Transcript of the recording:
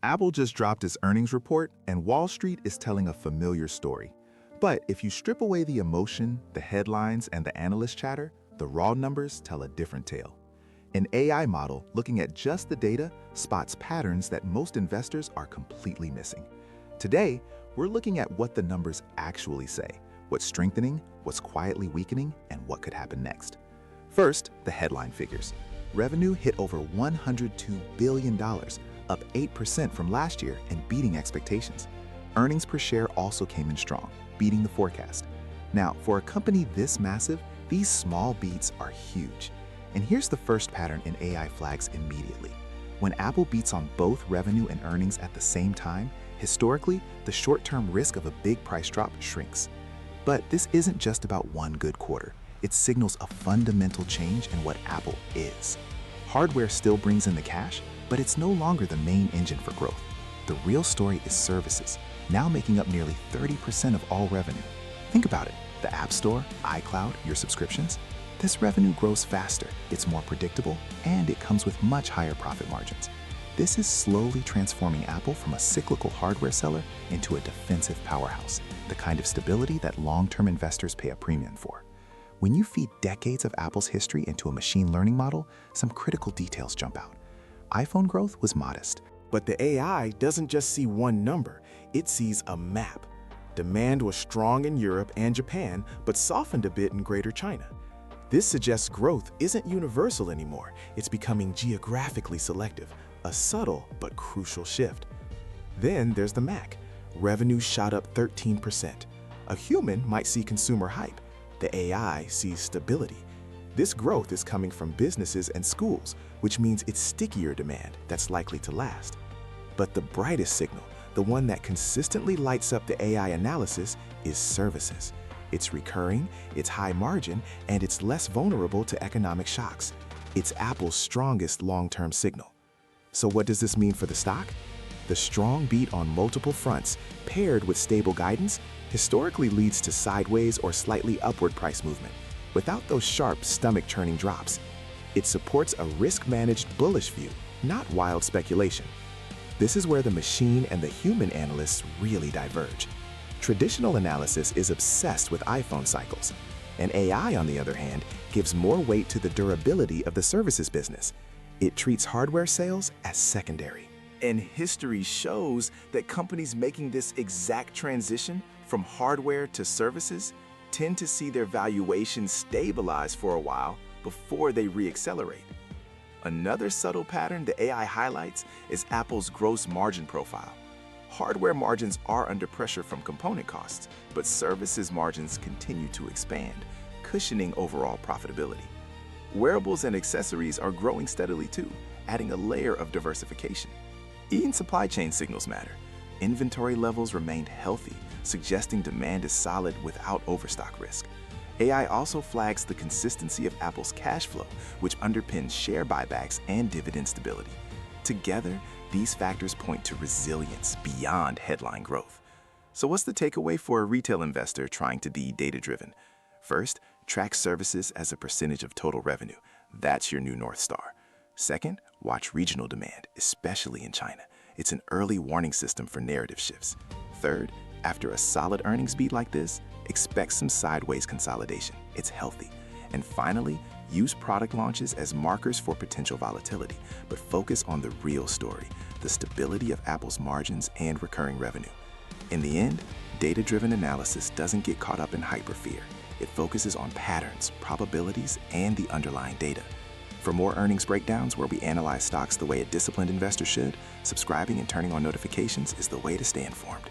Apple just dropped its earnings report, and Wall Street is telling a familiar story. But if you strip away the emotion, the headlines, and the analyst chatter, the raw numbers tell a different tale. An AI model looking at just the data spots patterns that most investors are completely missing. Today, we're looking at what the numbers actually say, what's strengthening, what's quietly weakening, and what could happen next. First, the headline figures. Revenue hit over $102 billion, up 8% from last year and beating expectations. Earnings per share also came in strong, beating the forecast. Now, for a company this massive, these small beats are huge. And here's the first pattern in AI flags immediately. When Apple beats on both revenue and earnings at the same time, historically, the short-term risk of a big price drop shrinks. But this isn't just about one good quarter. It signals a fundamental change in what Apple is. Hardware still brings in the cash, but it's no longer the main engine for growth. The real story is services, now making up nearly 30% of all revenue. Think about it. The App Store, iCloud, your subscriptions. This revenue grows faster, it's more predictable, and it comes with much higher profit margins. This is slowly transforming Apple from a cyclical hardware seller into a defensive powerhouse, the kind of stability that long-term investors pay a premium for. When you feed decades of Apple's history into a machine learning model, some critical details jump out. iPhone growth was modest. But the AI doesn't just see one number, it sees a map. Demand was strong in Europe and Japan, but softened a bit in Greater China. This suggests growth isn't universal anymore, it's becoming geographically selective, a subtle but crucial shift. Then there's the Mac. Revenue shot up 13%. A human might see consumer hype. The AI sees stability. This growth is coming from businesses and schools, which means it's stickier demand that's likely to last. But the brightest signal, the one that consistently lights up the AI analysis, is services. It's recurring, it's high margin, and it's less vulnerable to economic shocks. It's Apple's strongest long-term signal. So what does this mean for the stock? The strong beat on multiple fronts, paired with stable guidance, historically leads to sideways or slightly upward price movement, without those sharp, stomach-churning drops. It supports a risk-managed bullish view, not wild speculation. This is where the machine and the human analysts really diverge. Traditional analysis is obsessed with iPhone cycles, and AI, on the other hand, gives more weight to the durability of the services business. It treats hardware sales as secondary. And history shows that companies making this exact transition from hardware to services tend to see their valuations stabilize for a while before they re-accelerate. Another subtle pattern the AI highlights is Apple's gross margin profile. Hardware margins are under pressure from component costs, but services margins continue to expand, cushioning overall profitability. Wearables and accessories are growing steadily too, adding a layer of diversification. Even supply chain signals matter. Inventory levels remained healthy, suggesting demand is solid without overstock risk. AI also flags the consistency of Apple's cash flow, which underpins share buybacks and dividend stability. Together, these factors point to resilience beyond headline growth. So what's the takeaway for a retail investor trying to be data-driven? First, track services as a percentage of total revenue. That's your new North Star. Second, watch regional demand, especially in China. It's an early warning system for narrative shifts. Third, after a solid earnings beat like this, expect some sideways consolidation. It's healthy. And finally, use product launches as markers for potential volatility, but focus on the real story, the stability of Apple's margins and recurring revenue. In the end, data-driven analysis doesn't get caught up in hyperfear. It focuses on patterns, probabilities, and the underlying data. For more earnings breakdowns where we analyze stocks the way a disciplined investor should, subscribing and turning on notifications is the way to stay informed.